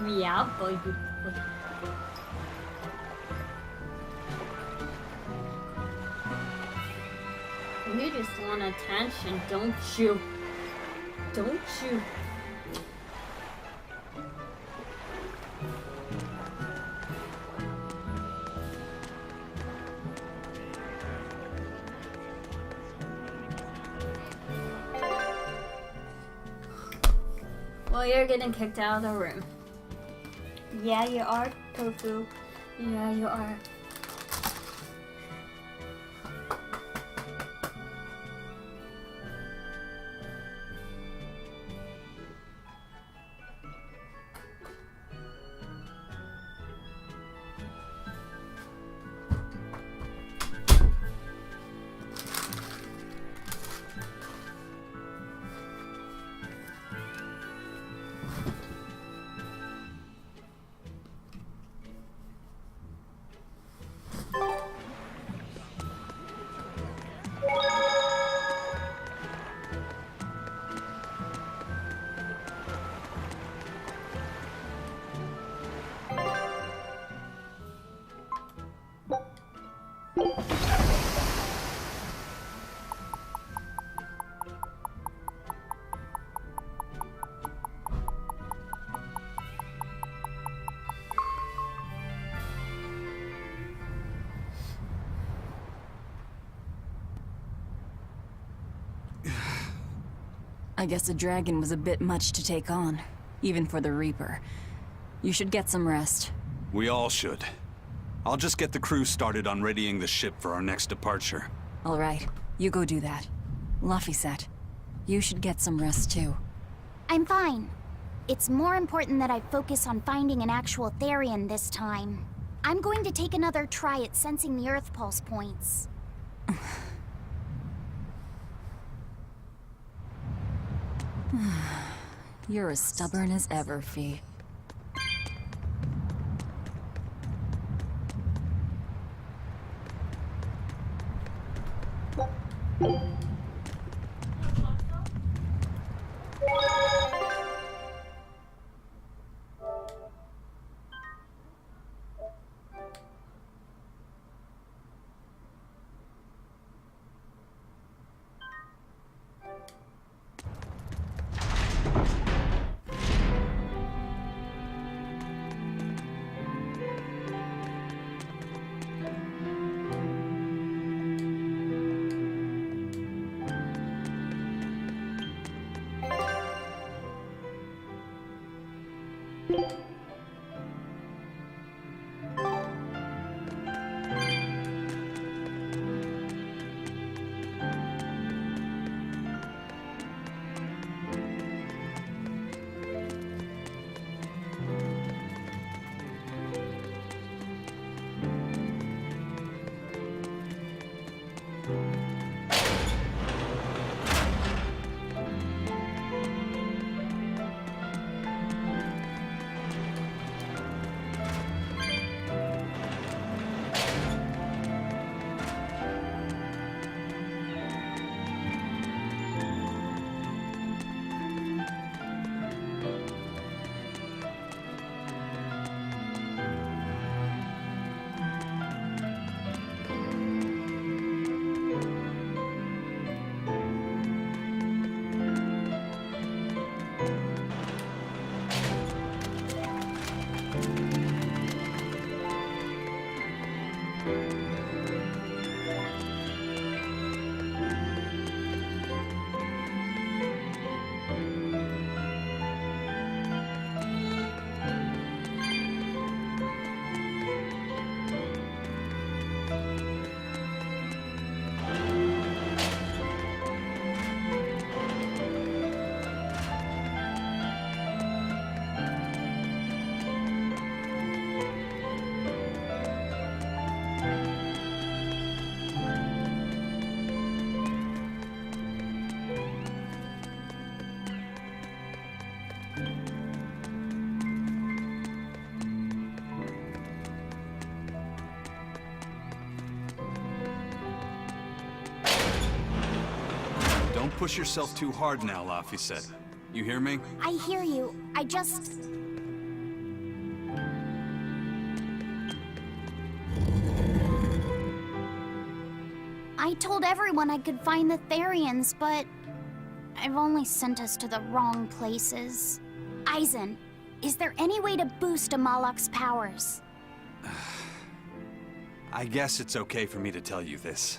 Yeah, boy. You just want attention, don't you? Don't you? Well, you're getting kicked out of the room. Yeah, you are, Tofu. Yeah, you are. I guess a dragon was a bit much to take on, even for the Reaper. You should get some rest. We all should. I'll just get the crew started on readying the ship for our next departure. All right, you go do that. Laphicet, you should get some rest too. I'm fine. It's more important that I focus on finding an actual Therian this time. I'm going to take another try at sensing the Earth Pulse points. You're as stubborn as ever, Fee. Don't push yourself too hard now, Laphicet. You hear me? I hear you. I just... I told everyone I could find the Therians, but I've only sent us to the wrong places. Eisen, is there any way to boost Amalok's powers? I guess it's okay for me to tell you this.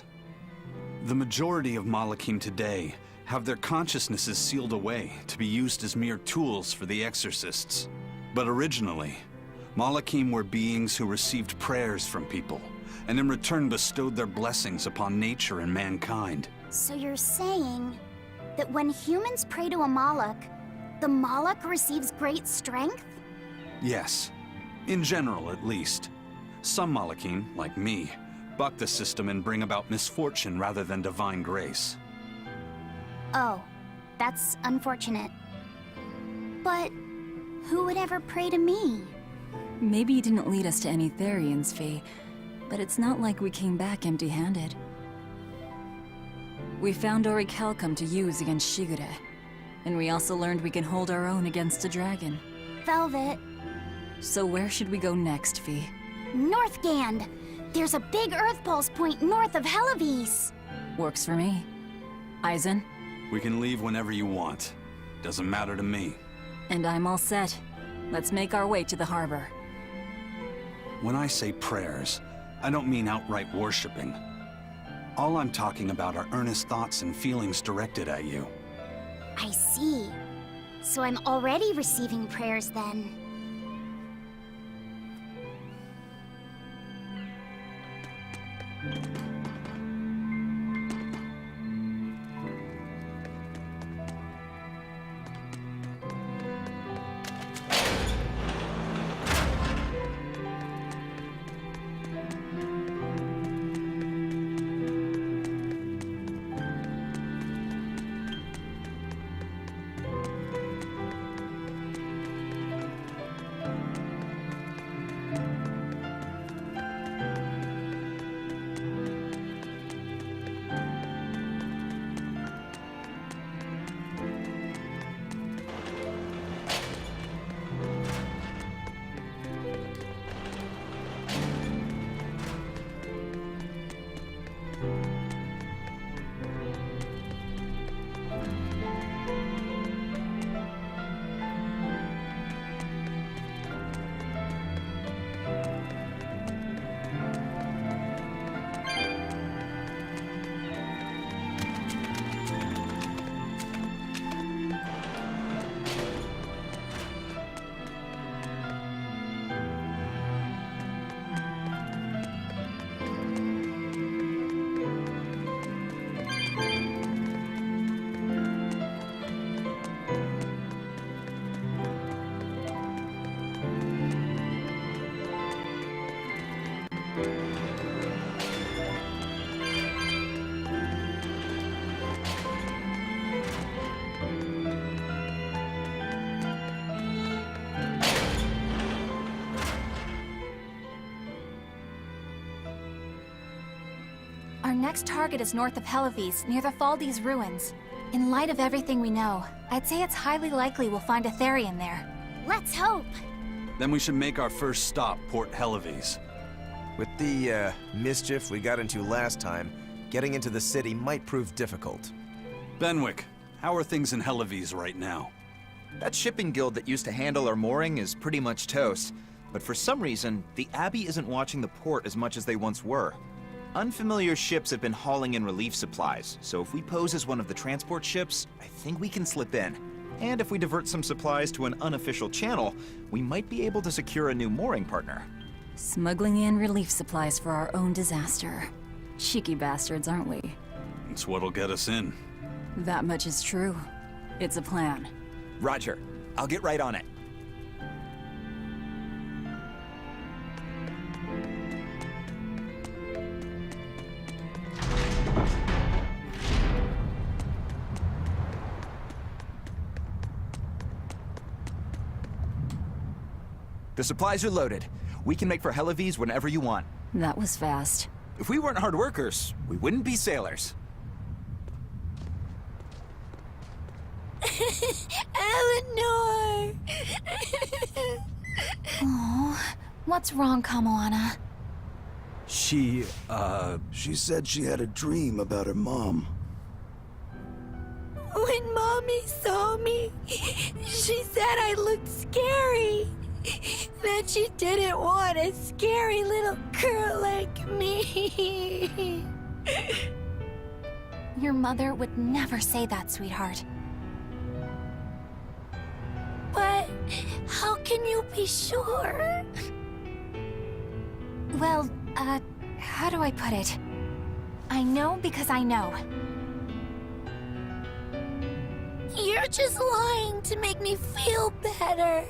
The majority of Malakim today have their consciousnesses sealed away to be used as mere tools for the exorcists. But originally, Malakim were beings who received prayers from people, and in return bestowed their blessings upon nature and mankind. So you're saying that when humans pray to Amalok, the Malak receives great strength? Yes. In general, at least. Some Malakim, like me, buck the system and bring about misfortune rather than divine grace. Oh, that's unfortunate. But who would ever pray to me? Maybe you didn't lead us to any Therians, Fee, but it's not like we came back empty-handed. We found Orichalcum to use against Shigure, and we also learned we can hold our own against a dragon. Velvet. So where should we go next, Fee? Northgand! There's a big Earth Pulse point north of Helivis! Works for me. Eisen? We can leave whenever you want. Doesn't matter to me. And I'm all set. Let's make our way to the harbor. When I say prayers, I don't mean outright worshipping. All I'm talking about are earnest thoughts and feelings directed at you. I see. So I'm already receiving prayers then. Our next target is north of Helivis, near the Faldes ruins. In light of everything we know, I'd say it's highly likely we'll find a Therian there. Let's hope! Then we should make our first stop, Port Helivis. With the, mischief we got into last time, getting into the city might prove difficult. Benwick, how are things in Helivis right now? That shipping guild that used to handle our mooring is pretty much toast. But for some reason, the Abbey isn't watching the port as much as they once were. Unfamiliar ships have been hauling in relief supplies, so if we pose as one of the transport ships, I think we can slip in. And if we divert some supplies to an unofficial channel, we might be able to secure a new mooring partner. Smuggling in relief supplies for our own disaster. Cheeky bastards, aren't we? It's what'll get us in. That much is true. It's a plan. Roger. I'll get right on it. The supplies are loaded. We can make for Helivis whenever you want. That was fast. If we weren't hard workers, we wouldn't be sailors. Eleanor! Oh, what's wrong, Kamoana? She said she had a dream about her mom. When Mommy saw me, she said I looked scary. That she didn't want a scary little girl like me. Your mother would never say that, sweetheart. But how can you be sure? Well, how do I put it? I know because I know. You're just lying to make me feel better.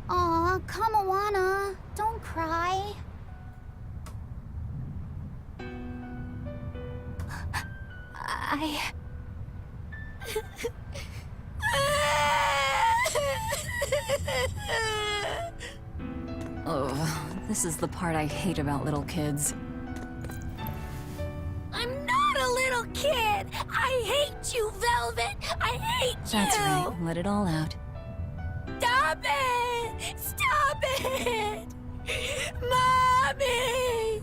Aw, Kamawana, don't cry. Oh, this is the part I hate about little kids. I'm not a little kid. I hate you, Velvet. I hate you. That's right, let it all out. Stop it! Stop it! Mommy!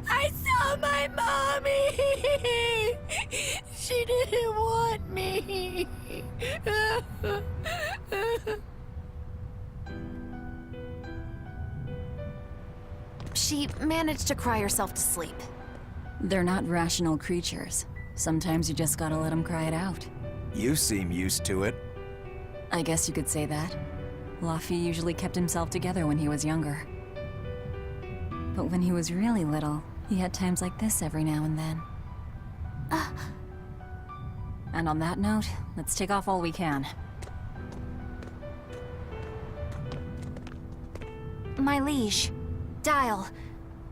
I saw my mommy! She didn't want me. She managed to cry herself to sleep. They're not rational creatures. Sometimes you just gotta let them cry it out. You seem used to it. I guess you could say that. Laffy usually kept himself together when he was younger. But when he was really little, he had times like this every now and then. And on that note, let's take off all we can. My liege, Dial,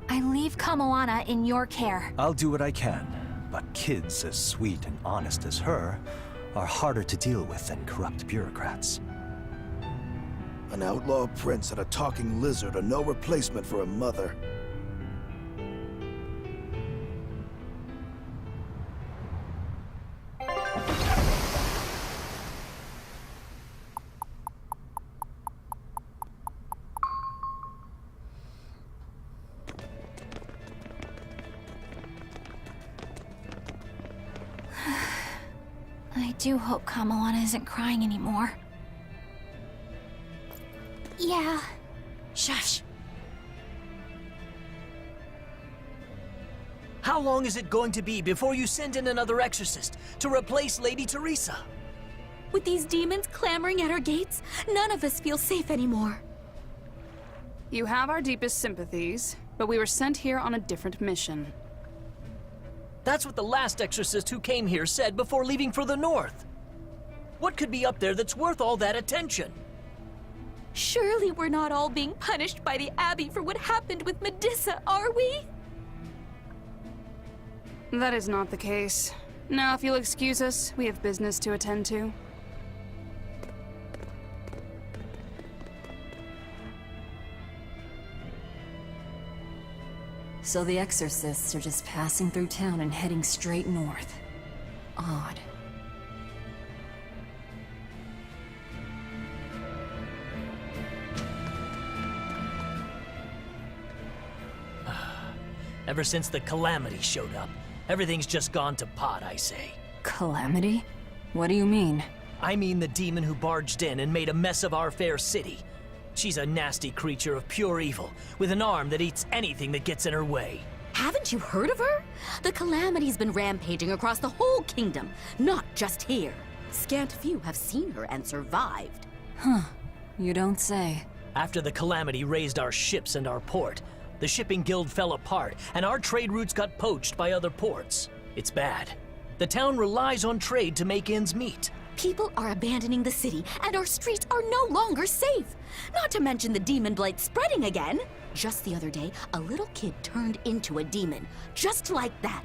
I leave Kamawana in your care. I'll do what I can, but kids as sweet and honest as her are harder to deal with than corrupt bureaucrats. An outlaw prince and a talking lizard are no replacement for a mother. I do hope Kamawana isn't crying anymore. Yeah. Shush. How long is it going to be before you send in another exorcist to replace Lady Teresa? With these demons clamoring at our gates, none of us feel safe anymore. You have our deepest sympathies, but we were sent here on a different mission. That's what the last exorcist who came here said before leaving for the north. What could be up there that's worth all that attention? Surely we're not all being punished by the Abbey for what happened with Medusa, are we? That is not the case. Now, if you'll excuse us, we have business to attend to. So the exorcists are just passing through town and heading straight north. Odd. Ever since the Calamity showed up, everything's just gone to pot, I say. Calamity? What do you mean? I mean the demon who barged in and made a mess of our fair city. She's a nasty creature of pure evil, with an arm that eats anything that gets in her way. Haven't you heard of her? The Calamity's been rampaging across the whole kingdom, not just here. Scant few have seen her and survived. Huh. You don't say. After the Calamity raised our ships and our port, the shipping guild fell apart, and our trade routes got poached by other ports. It's bad. The town relies on trade to make ends meet. People are abandoning the city, and our streets are no longer safe. Not to mention the demon blight spreading again. Just the other day, a little kid turned into a demon. Just like that.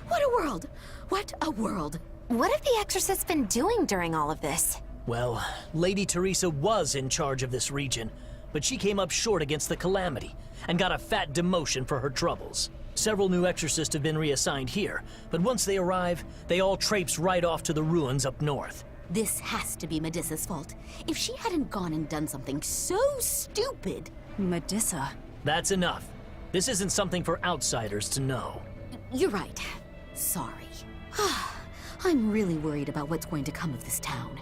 What a world! What a world! What have the exorcists been doing during all of this? Well, Lady Teresa was in charge of this region, but she came up short against the Calamity, and got a fat demotion for her troubles. Several new exorcists have been reassigned here, but once they arrive, they all traipse right off to the ruins up north. This has to be Medissa's fault. If she hadn't gone and done something so stupid... Medissa? That's enough. This isn't something for outsiders to know. You're right. Sorry. I'm really worried about what's going to come of this town.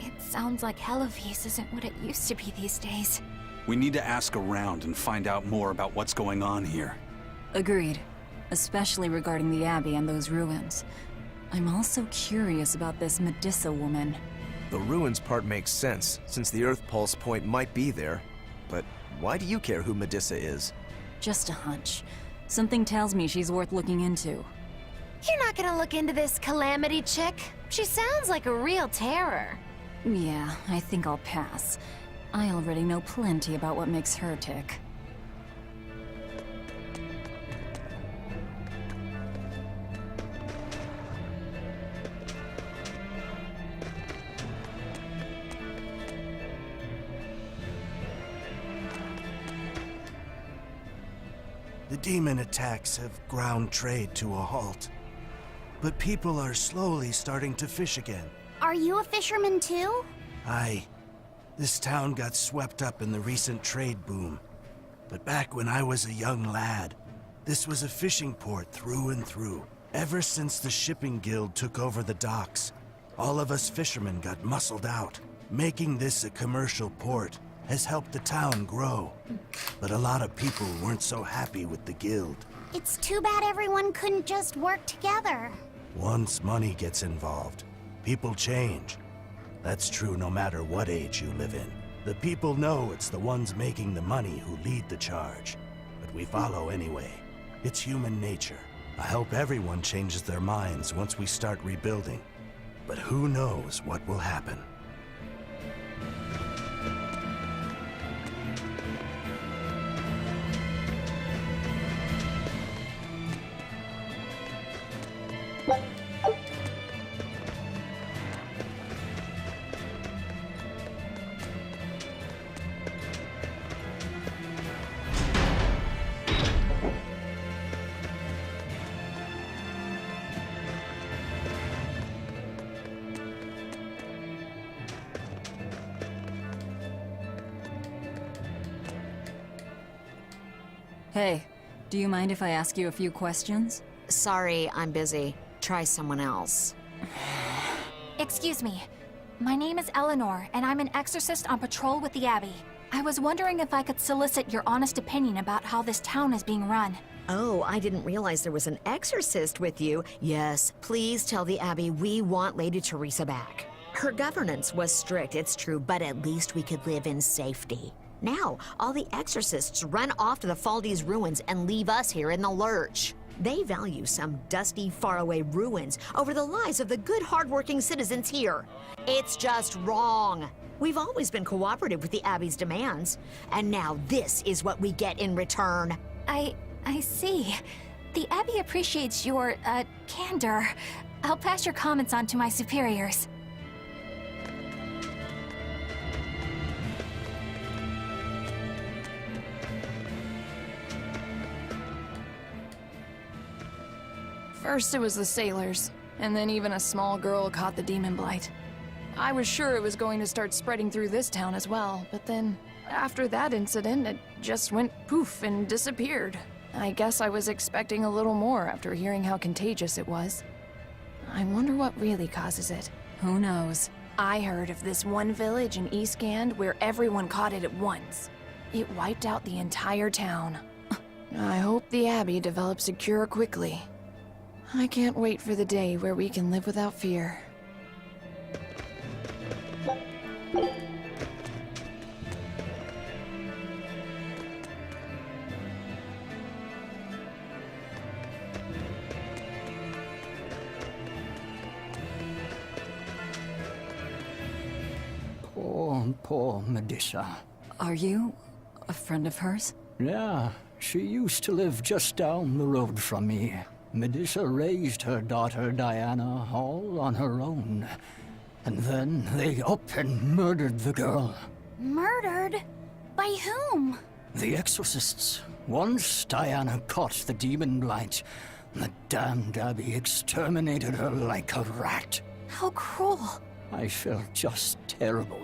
It sounds like Hellowes isn't what it used to be these days. We need to ask around and find out more about what's going on here. Agreed. Especially regarding the Abbey and those ruins. I'm also curious about this Medissa woman. The ruins part makes sense, since the Earth Pulse point might be there. But why do you care who Medissa is? Just a hunch. Something tells me she's worth looking into. You're not gonna look into this Calamity chick? She sounds like a real terror. Yeah, I think I'll pass. I already know plenty about what makes her tick. The demon attacks have ground trade to a halt. But people are slowly starting to fish again. Are you a fisherman too? Aye. This town got swept up in the recent trade boom. But back when I was a young lad, this was a fishing port through and through. Ever since the shipping guild took over the docks, all of us fishermen got muscled out. Making this a commercial port has helped the town grow. But a lot of people weren't so happy with the guild. It's too bad everyone couldn't just work together. Once money gets involved, people change. That's true no matter what age you live in. The people know it's the ones making the money who lead the charge. But we follow anyway. It's human nature. I hope everyone changes their minds once we start rebuilding. But who knows what will happen. Hey, do you mind if I ask you a few questions? Sorry, I'm busy. Try someone else. Excuse me. My name is Eleanor, and I'm an exorcist on patrol with the Abbey. I was wondering if I could solicit your honest opinion about how this town is being run. Oh, I didn't realize there was an exorcist with you. Yes, please tell the Abbey we want Lady Teresa back. Her governance was strict, it's true, but at least we could live in safety. Now, all the exorcists run off to the Faldi's ruins and leave us here in the lurch. They value some dusty, faraway ruins over the lives of the good, hardworking citizens here. It's just wrong. We've always been cooperative with the Abbey's demands, and now this is what we get in return. I see. The Abbey appreciates your, candor. I'll pass your comments on to my superiors. First it was the sailors, and then even a small girl caught the demon blight. I was sure it was going to start spreading through this town as well, but then, after that incident, it just went poof and disappeared. I guess I was expecting a little more after hearing how contagious it was. I wonder what really causes it. Who knows? I heard of this one village in Eastgand where everyone caught it at once. It wiped out the entire town. I hope the Abbey develops a cure quickly. I can't wait for the day where we can live without fear. Poor Medissa. Are you a friend of hers? Yeah, she used to live just down the road from me. Medissa raised her daughter Diana all on her own. And then they up and murdered the girl. Murdered? By whom? The exorcists. Once Diana caught the demon blight, the damned Abbey exterminated her like a rat. How cruel. I felt just terrible,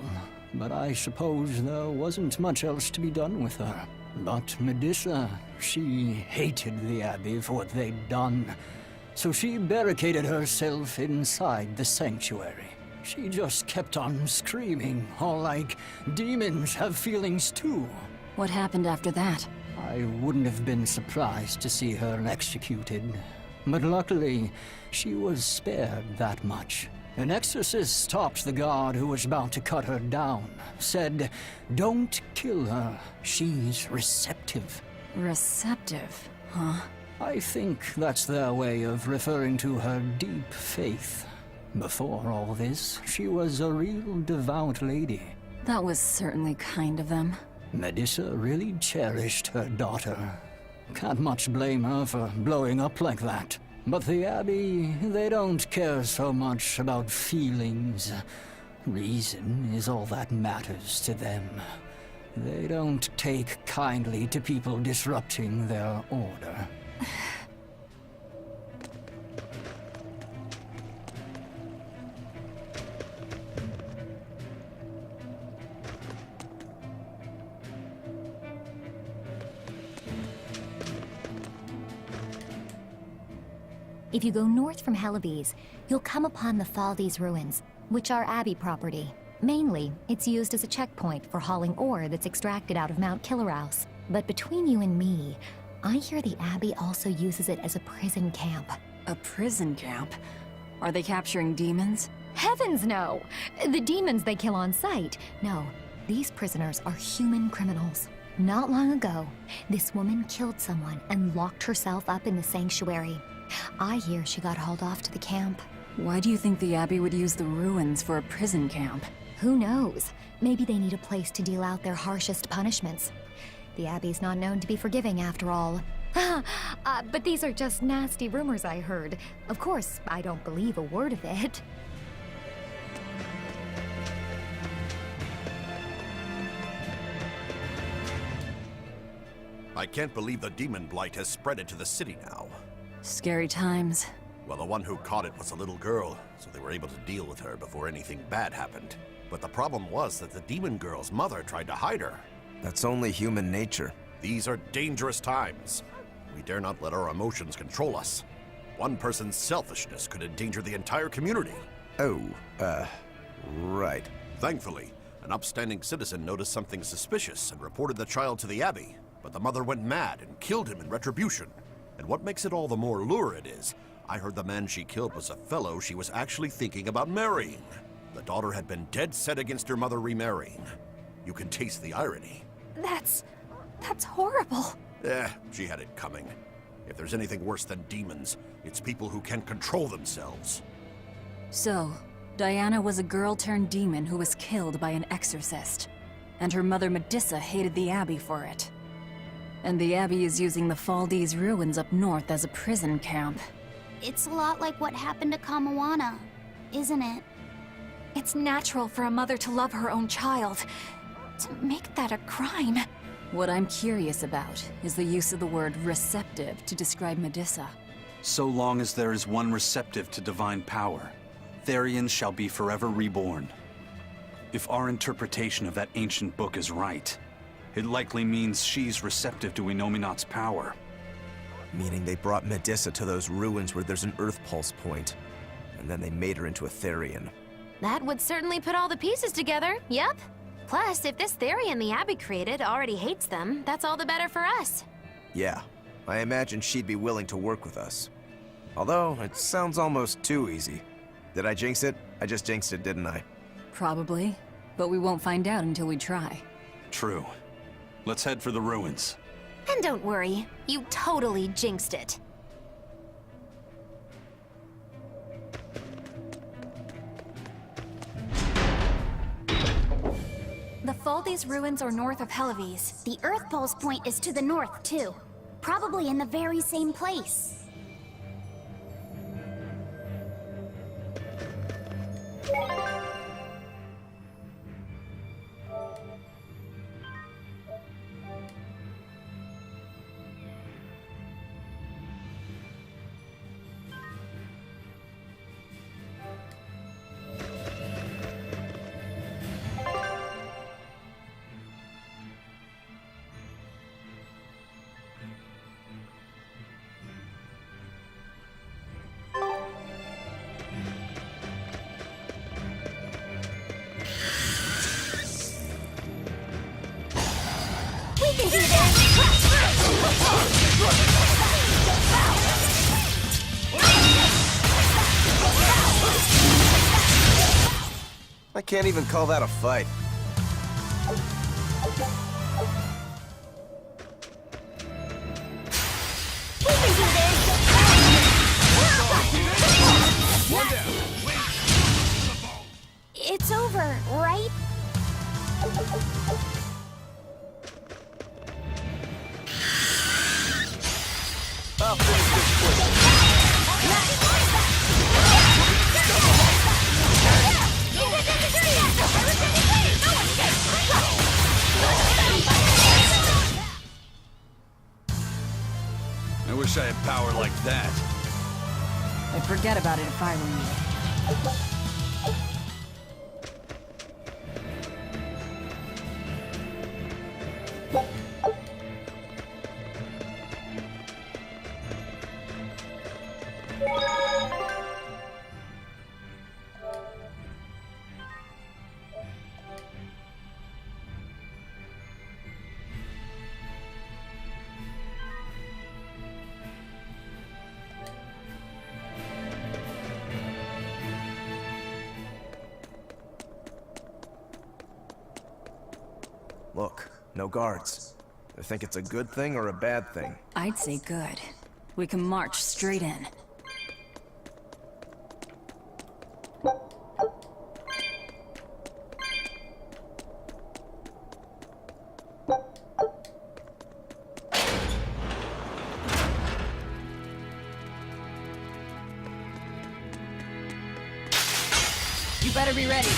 but I suppose there wasn't much else to be done with her. But Medissa, she hated the Abbey for what they'd done, so she barricaded herself inside the sanctuary. She just kept on screaming, all like, demons have feelings too. What happened after that? I wouldn't have been surprised to see her executed, but luckily, she was spared that much. An exorcist stopped the guard who was about to cut her down, said, "Don't kill her, she's receptive." Receptive, huh? I think that's their way of referring to her deep faith. Before all this, she was a real devout lady. That was certainly kind of them. Medissa really cherished her daughter. Can't much blame her for blowing up like that. But the Abbey, they don't care so much about feelings. Reason is all that matters to them. They don't take kindly to people disrupting their order. If you go north from Hellebes, you'll come upon the Faldes ruins, which are Abbey property. Mainly, it's used as a checkpoint for hauling ore that's extracted out of Mount Killerhouse. But between you and me, I hear the Abbey also uses it as a prison camp. A prison camp? Are they capturing demons? Heavens no! The demons they kill on sight. No, these prisoners are human criminals. Not long ago, this woman killed someone and locked herself up in the sanctuary. I hear she got hauled off to the camp. Why do you think the Abbey would use the ruins for a prison camp? Who knows? Maybe they need a place to deal out their harshest punishments. The Abbey's not known to be forgiving after all. But these are just nasty rumors I heard. Of course, I don't believe a word of it. I can't believe the demon blight has spread it to the city now. Scary times. Well, the one who caught it was a little girl, so they were able to deal with her before anything bad happened. But the problem was that the demon girl's mother tried to hide her. That's only human nature. These are dangerous times. We dare not let our emotions control us. One person's selfishness could endanger the entire community. Oh, right. Thankfully, an upstanding citizen noticed something suspicious and reported the child to the Abbey, but the mother went mad and killed him in retribution. And what makes it all the more lurid is, I heard the man she killed was a fellow she was actually thinking about marrying. The daughter had been dead set against her mother remarrying. You can taste the irony. That's horrible. She had it coming. If there's anything worse than demons, it's people who can't control themselves. So, Diana was a girl-turned-demon who was killed by an exorcist. And her mother Medissa hated the Abbey for it. And the Abbey is using the Faldes ruins up north as a prison camp. It's a lot like what happened to Kamawana, isn't it? It's natural for a mother to love her own child. To make that a crime. What I'm curious about is the use of the word receptive to describe Medissa. So long as there is one receptive to divine power, Therians shall be forever reborn. If our interpretation of that ancient book is right, it likely means she's receptive to Inominat's power. Meaning they brought Medissa to those ruins where there's an Earth Pulse point, and then they made her into a Therian. That would certainly put all the pieces together, yep. Plus, if this Therian the Abbey created already hates them, that's all the better for us. Yeah, I imagine she'd be willing to work with us. Although, it sounds almost too easy. Did I jinx it? I just jinxed it, didn't I? Probably, but we won't find out until we try. True. Let's head for the ruins. And don't worry, you totally jinxed it. The Faldes ruins are north of Hellebes. The Earth Pulse point is to the north, too. Probably in the very same place. I can't even call that a fight. It's over, right? I'll finish this quick. I wish I had power like that. I'd forget about it if I were you. Look, no guards. I think it's a good thing or a bad thing. I'd say good. We can march straight in. You better be ready.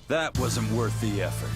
That wasn't worth the effort.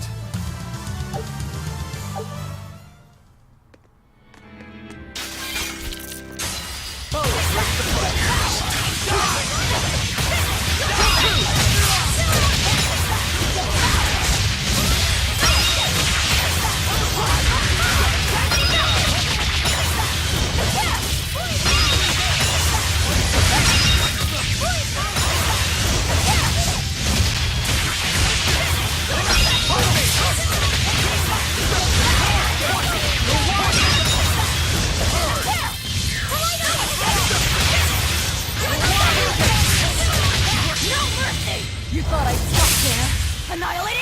You thought I'd stop there? Annihilating?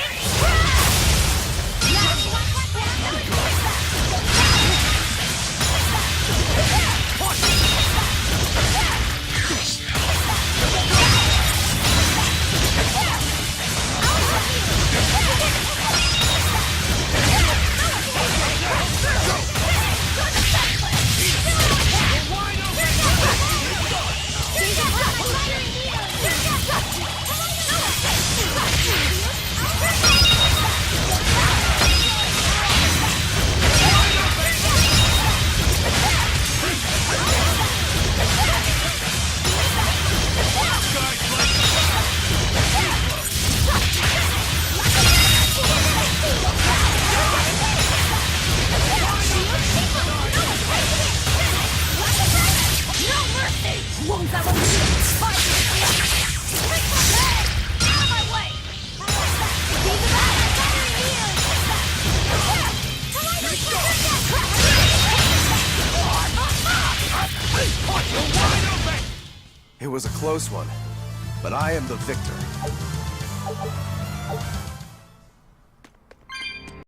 It was a close one, but I am the victor.